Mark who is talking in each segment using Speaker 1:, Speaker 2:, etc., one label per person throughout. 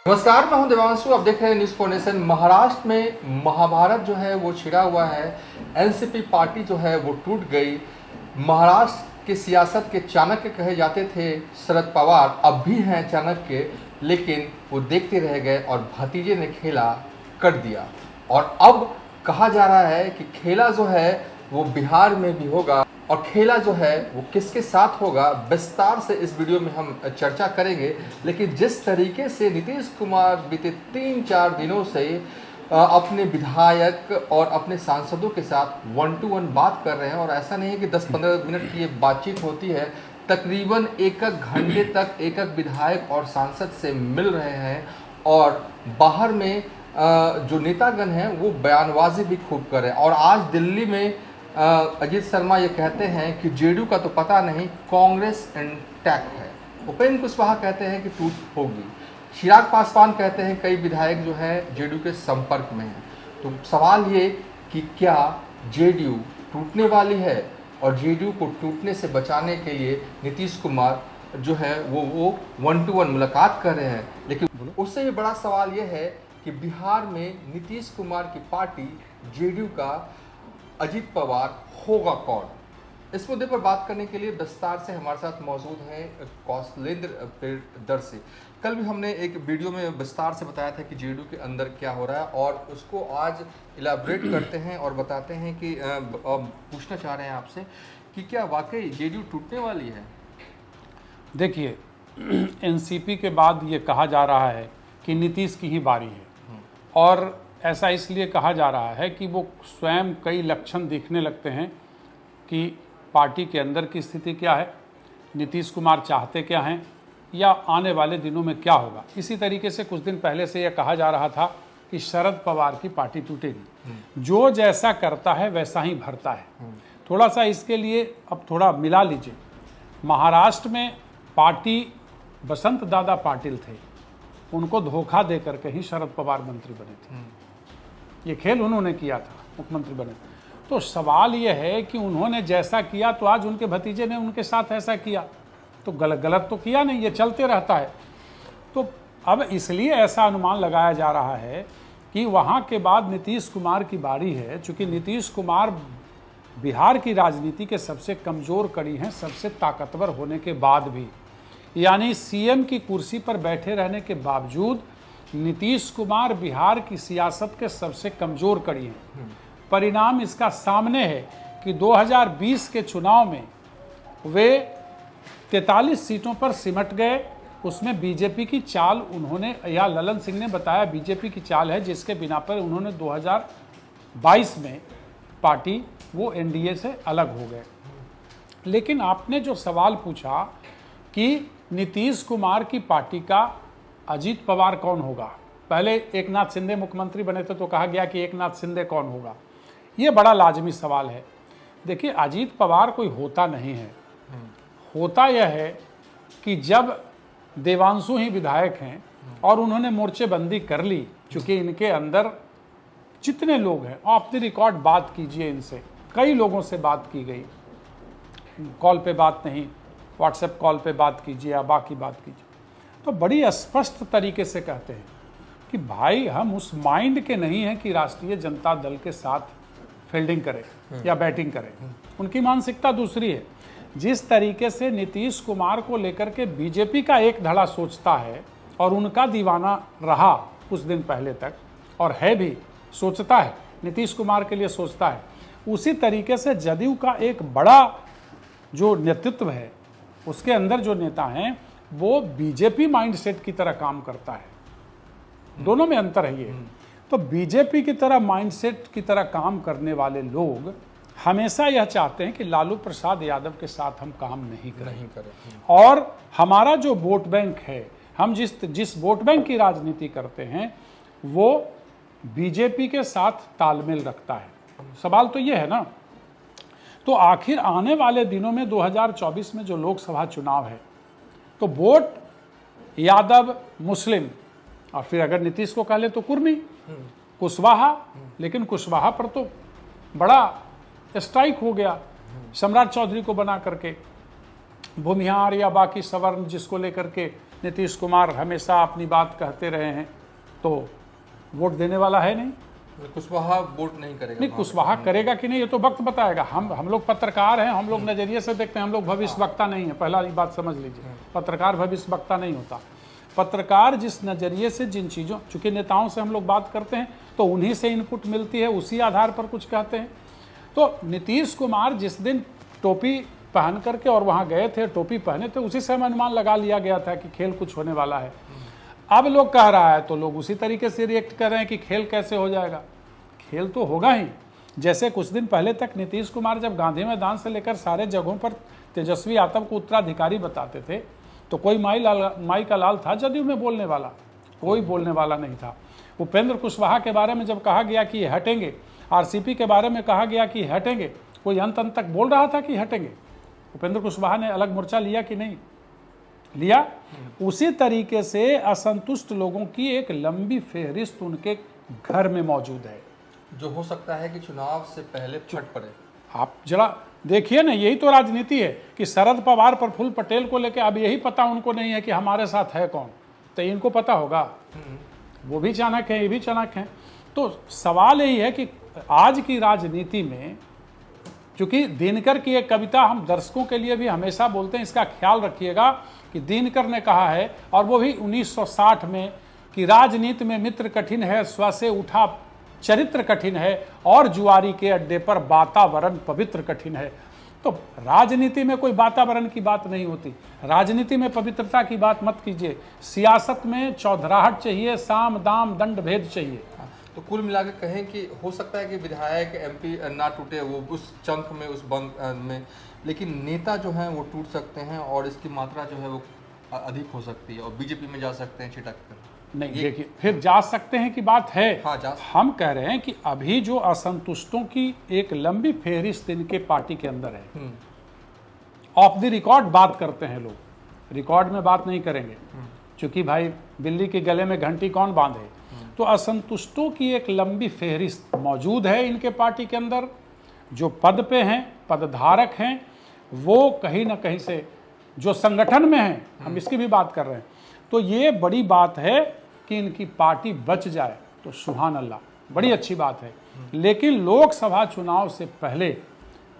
Speaker 1: नमस्कार, मैं हूं देवांशु। आप देख रहे हैं न्यूज़ फॉर नेशन। महाराष्ट्र में महाभारत जो है वो छिड़ा हुआ है। एनसीपी पार्टी जो है वो टूट गई। महाराष्ट्र के सियासत के चाणक्य कहे जाते थे शरद पवार, अब भी हैं चाणक्य, लेकिन वो देखते रह गए और भतीजे ने खेला कर दिया। और अब कहा जा रहा है कि खेला जो है वो बिहार में भी होगा, और खेला जो है वो किसके साथ होगा, विस्तार से इस वीडियो में हम चर्चा करेंगे। लेकिन जिस तरीके से नीतीश कुमार बीते 3-4 दिनों से अपने विधायक और अपने सांसदों के साथ 1-to-1 बात कर रहे हैं, और ऐसा नहीं है कि 10-15 मिनट की ये बातचीत होती है, तकरीबन एक घंटे तक एक विधायक और सांसद से मिल रहे हैं। और बाहर में जो नेतागण हैं वो बयानबाजी भी खूब कर रहे हैं। और आज दिल्ली में अजीत शर्मा ये कहते हैं कि जेडीयू का तो पता नहीं, कांग्रेस इंटैक्ट है। उपेंद्र कुशवाहा कहते हैं कि टूट होगी। चिराग पासवान कहते हैं कई विधायक जो हैं जेडीयू के संपर्क में हैं। तो सवाल ये कि क्या जेडीयू टूटने वाली है, और जेडीयू को टूटने से बचाने के लिए नीतीश कुमार जो है वो 1-to-1 मुलाकात कर रहे हैं। लेकिन उससे भी बड़ा सवाल ये है कि बिहार में नीतीश कुमार की पार्टी जेडीयू का अजीत पवार होगा कौन। इस मुद्दे पर बात करने के लिए विस्तार से हमारे साथ मौजूद हैं कौशलेंद्र प्रियदर्शी। कल भी हमने एक वीडियो में विस्तार से बताया था कि जेडीयू के अंदर क्या हो रहा है, और उसको आज इलाबरेट करते हैं और बताते हैं कि पूछना चाह रहे हैं आपसे कि क्या वाकई जेडीयू टूटने वाली है।
Speaker 2: देखिए, एनसीपी के बाद ये कहा जा रहा है कि नीतीश की ही बारी है, और ऐसा इसलिए कहा जा रहा है कि वो स्वयं कई लक्षण दिखने लगते हैं कि पार्टी के अंदर की स्थिति क्या है, नीतीश कुमार चाहते क्या हैं, या आने वाले दिनों में क्या होगा। इसी तरीके से कुछ दिन पहले से यह कहा जा रहा था कि शरद पवार की पार्टी टूटेगी, जो जैसा करता है वैसा ही भरता है। थोड़ा सा इसके लिए अब थोड़ा मिला लीजिए। महाराष्ट्र में पार्टी बसंत दादा पाटिल थे, उनको धोखा दे करके ही शरद पवार मंत्री बने थे। ये खेल उन्होंने किया था, मुख्यमंत्री बने। तो सवाल ये है कि उन्होंने जैसा किया तो आज उनके भतीजे ने उनके साथ ऐसा किया, तो गलत तो किया नहीं, ये चलते रहता है। तो अब इसलिए ऐसा अनुमान लगाया जा रहा है कि वहाँ के बाद नीतीश कुमार की बारी है। चूँकि नीतीश कुमार बिहार की राजनीति के सबसे कमज़ोर कड़ी हैं, सबसे ताकतवर होने के बाद भी, यानी सीएम की कुर्सी पर बैठे रहने के बावजूद नीतीश कुमार बिहार की सियासत के सबसे कमज़ोर कड़ी हैं। परिणाम इसका सामने है कि 2020 के चुनाव में वे 43 सीटों पर सिमट गए। उसमें बीजेपी की चाल उन्होंने, या ललन सिंह ने बताया बीजेपी की चाल है, जिसके बिना पर उन्होंने 2022 में पार्टी वो एनडीए से अलग हो गए। लेकिन आपने जो सवाल पूछा कि नीतीश कुमार की पार्टी का अजीत पवार कौन होगा, पहले एकनाथ शिंदे मुख्यमंत्री बने थे तो कहा गया कि एकनाथ शिंदे कौन होगा, ये बड़ा लाजमी सवाल है। देखिए, अजीत पवार कोई होता नहीं है। होता यह है कि जब देवांशु ही विधायक हैं और उन्होंने मोर्चेबंदी कर ली, चूँकि इनके अंदर जितने लोग हैं, ऑफ द रिकॉर्ड बात कीजिए इनसे, कई लोगों से बात की गई, कॉल पे बात नहीं, व्हाट्सएप कॉल पे बात कीजिए या बाकी बात कीजिए, तो बड़ी स्पष्ट तरीके से कहते हैं कि भाई हम उस माइंड के नहीं हैं कि राष्ट्रीय जनता दल के साथ फील्डिंग करें या बैटिंग करें। उनकी मानसिकता दूसरी है। जिस तरीके से नीतीश कुमार को लेकर के बीजेपी का एक धड़ा सोचता है, और उनका दीवाना रहा कुछ दिन पहले तक, और है भी, सोचता है नीतीश कुमार के लिए सोचता है, उसी तरीके से जदयू का एक बड़ा जो नेतृत्व है, उसके अंदर जो नेता हैं, वो बीजेपी माइंडसेट की तरह काम करता है। दोनों में अंतर है ये। तो बीजेपी की तरह माइंडसेट की तरह काम करने वाले लोग हमेशा यह चाहते हैं कि लालू प्रसाद यादव के साथ हम काम नहीं करें। और हमारा जो वोट बैंक है, हम जिस वोट बैंक की राजनीति करते हैं, वो बीजेपी के साथ तालमेल रखता है। सवाल तो ये है ना, तो आखिर आने वाले दिनों में 2024 में जो लोकसभा चुनाव है, तो वोट यादव मुस्लिम, और फिर अगर नीतीश को कह ले तो कुर्मी, कुशवाहा, लेकिन कुशवाहा पर तो बड़ा स्ट्राइक हो गया सम्राट चौधरी को बना करके। भूमिहार या बाकी सवर्ण जिसको लेकर के नीतीश कुमार हमेशा अपनी बात कहते रहे हैं, तो वोट देने वाला है नहीं।
Speaker 1: कुशवाहा वोट नहीं करेगा।
Speaker 2: नहीं, कुशवाहा करेगा कि नहीं ये तो वक्त बताएगा। हम लोग पत्रकार हैं, हम लोग नजरिए से देखते हैं, हम लोग भविष्यवक्ता नहीं है। पहला ये बात समझ लीजिए, पत्रकार भविष्यवक्ता नहीं होता। पत्रकार जिस नजरिए से जिन चीज़ों, चूंकि नेताओं से हम लोग बात करते हैं तो उन्हीं से इनपुट मिलती है, उसी आधार पर कुछ कहते हैं। तो नीतीश कुमार जिस दिन टोपी पहन करके और वहाँ गए थे, टोपी पहने थे, उसी समय अनुमान लगा लिया गया था कि खेल कुछ होने वाला है। अब लोग कह रहा है तो लोग उसी तरीके से रिएक्ट कर रहे हैं कि खेल कैसे हो जाएगा। खेल तो होगा ही। जैसे कुछ दिन पहले तक नीतीश कुमार जब गांधी मैदान से लेकर सारे जगहों पर तेजस्वी यादव को उत्तराधिकारी बताते थे, तो कोई माई का लाल था जदयू में बोलने वाला, कोई बोलने वाला नहीं था। उपेंद्र कुशवाहा के बारे में जब कहा गया कि हटेंगे, आरसीपी के बारे में कहा गया कि हटेंगे, कोई अंत तक बोल रहा था कि हटेंगे। उपेंद्र कुशवाहा ने अलग मोर्चा लिया कि नहीं लिया? उसी तरीके से असंतुष्ट लोगों की एक लंबी फेहरिस्त उनके घर में मौजूद है,
Speaker 1: जो हो सकता है कि चुनाव से पहले फट पड़े।
Speaker 2: आप जरा देखिए ना, यही तो राजनीति है कि शरद पवार प्रफुल्ल पटेल को लेकर अब यही पता उनको नहीं है कि हमारे साथ है कौन, तो इनको पता होगा। वो भी चाणक्य है, ये भी चाणक्य है। तो सवाल यही है कि आज की राजनीति में, चूंकि दिनकर की एक कविता हम दर्शकों के लिए भी हमेशा बोलते हैं, इसका ख्याल रखिएगा कि दिनकर ने कहा है, और वो भी 1960 में, कि राजनीति में मित्र कठिन है, स्व से उठा चरित्र कठिन है, और जुआरी के अड्डे पर वातावरण पवित्र कठिन है। तो राजनीति में कोई वातावरण की बात नहीं होती, राजनीति में पवित्रता की बात मत कीजिए। सियासत में चौधराहट चाहिए, साम दाम दंड भेद चाहिए।
Speaker 1: तो कुल मिलाकर कहें कि हो सकता है कि विधायक एमपी ना टूटे वो उस चंक में, उस बंक में, लेकिन नेता जो हैं वो टूट सकते हैं और इसकी मात्रा जो है वो अधिक हो सकती है और बीजेपी में जा सकते हैं छिटक कर।
Speaker 2: नहीं, देखिए, फिर जा सकते हैं की बात है।
Speaker 1: हाँ,
Speaker 2: हम कह रहे हैं कि अभी जो असंतुष्टों की एक लंबी फेहरिस्त इनके पार्टी के अंदर है, ऑफ द रिकॉर्ड बात करते हैं लोग, रिकॉर्ड में बात नहीं करेंगे, क्योंकि भाई बिल्ली के गले में घंटी कौन बांधे। तो असंतुष्टों की एक लंबी फेहरिस्त मौजूद है इनके पार्टी के अंदर। जो पद पे हैं, पदधारक हैं, वो कहीं ना कहीं से जो संगठन में हैं, हम इसकी भी बात कर रहे हैं, तो ये बड़ी बात है कि इनकी पार्टी बच जाए तो सुभान अल्लाह, बड़ी अच्छी बात है। लेकिन लोकसभा चुनाव से पहले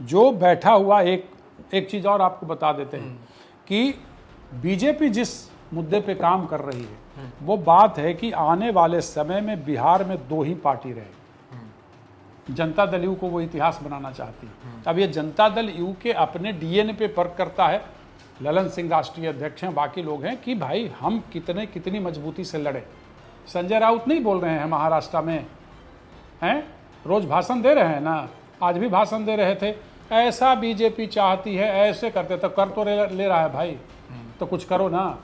Speaker 2: जो बैठा हुआ, एक चीज़ और आपको बता देते हैं कि बीजेपी जिस मुद्दे पे काम कर रही है, वो बात है कि आने वाले समय में बिहार में 2 ही पार्टी रहे। जनता दल यू को वो इतिहास बनाना चाहती है। अब ये जनता दल यू के अपने डीएनए पे फर्क करता है। ललन सिंह राष्ट्रीय अध्यक्ष हैं, बाकी लोग हैं, कि भाई हम कितनी मजबूती से लड़े। संजय राउत नहीं बोल रहे हैं महाराष्ट्र में, हैं, रोज भाषण दे रहे हैं ना, आज भी भाषण दे रहे थे, ऐसा बीजेपी चाहती है, ऐसे करते, तो कर तो ले रहा है भाई, तो कुछ करो ना,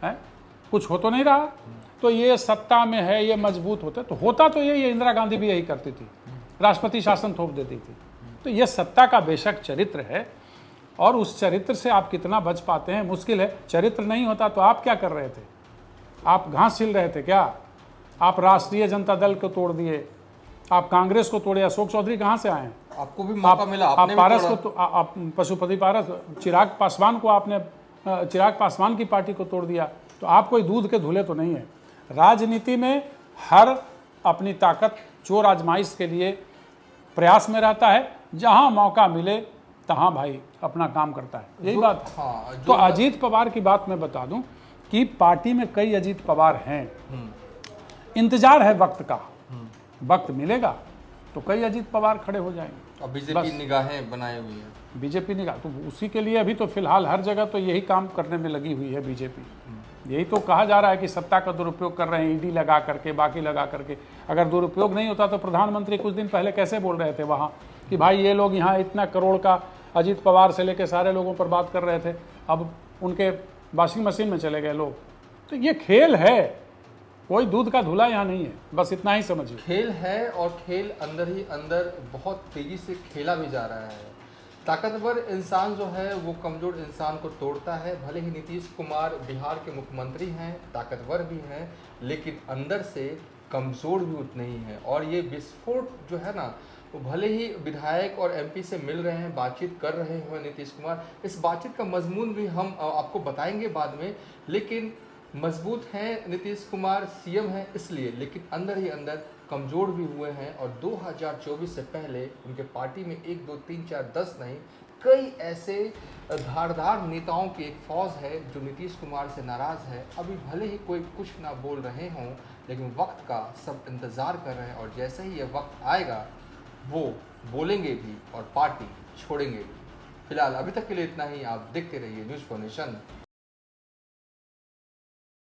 Speaker 2: है, कुछ हो तो नहीं रहा। तो ये सत्ता में है, ये मजबूत होते, तो होता तो ये इंदिरा गांधी भी यही करती थी, राष्ट्रपति शासन थोप देती थी। तो ये सत्ता का बेशक चरित्र है, और उस चरित्र से आप कितना बच पाते हैं मुश्किल है। चरित्र नहीं होता तो आप क्या कर रहे थे? आप घास छिल रहे थे क्या? आप राष्ट्रीय जनता दल को तोड़ दिए, आप कांग्रेस को तोड़े। अशोक चौधरी कहाँ से आए हैं?
Speaker 1: आपको भी मौका मिला,
Speaker 2: आप पारस को, आप पशुपति पारस, चिराग पासवान को आपने, चिराग पासवान की पार्टी को तोड़ दिया। तो आप कोई दूध के धुले तो नहीं है। राजनीति में हर अपनी ताकत चोर आजमाइश के लिए प्रयास में रहता है, जहां मौका मिले तहां भाई अपना काम करता है, यही बात।
Speaker 1: हाँ,
Speaker 2: तो अजीत पवार की बात मैं बता दूं कि पार्टी में कई अजीत पवार हैं, इंतजार है वक्त का, वक्त मिलेगा तो कई अजीत पवार खड़े हो जाएंगे।
Speaker 1: और बीजेपी निगाहें बनाई हुई है,
Speaker 2: बीजेपी निगाह, तो उसी के लिए अभी तो फिलहाल हर जगह तो यही काम करने में लगी हुई है बीजेपी। यही तो कहा जा रहा है कि सत्ता का दुरुपयोग कर रहे हैं, ईडी लगा करके, बाकी लगा करके। अगर दुरुपयोग नहीं होता तो प्रधानमंत्री कुछ दिन पहले कैसे बोल रहे थे वहाँ कि भाई ये लोग यहाँ इतना करोड़ का, अजीत पवार से लेकर सारे लोगों पर बात कर रहे थे, अब उनके वॉशिंग मशीन में चले गए लोग। तो ये खेल है, कोई दूध का धुला यहाँ नहीं है, बस इतना ही समझिए।
Speaker 1: खेल है, और खेल अंदर ही अंदर बहुत तेजी से खेला भी जा रहा है। ताकतवर इंसान जो है वो कमज़ोर इंसान को तोड़ता है। भले ही नीतीश कुमार बिहार के मुख्यमंत्री हैं, ताकतवर भी हैं, लेकिन अंदर से कमज़ोर भी उतने ही हैं। और ये विस्फोट जो है ना, वो भले ही विधायक और एमपी से मिल रहे हैं, बातचीत कर रहे हैं नीतीश कुमार, इस बातचीत का मजमून भी हम आपको बताएंगे बाद में, लेकिन मजबूत हैं नीतीश कुमार, सीएम हैं इसलिए, लेकिन अंदर ही अंदर कमज़ोर भी हुए हैं। और 2024 से पहले उनके पार्टी में 1 2 3 4 10 नहीं, कई ऐसे धारदार नेताओं की एक फौज है जो नीतीश कुमार से नाराज़ है। अभी भले ही कोई कुछ ना बोल रहे हों, लेकिन वक्त का सब इंतज़ार कर रहे हैं और जैसे ही ये वक्त आएगा वो बोलेंगे भी और पार्टी छोड़ेंगे भी। फिलहाल अभी तक के लिए इतना ही। आप देखते रहिए न्यूज़ फॉर नेशन।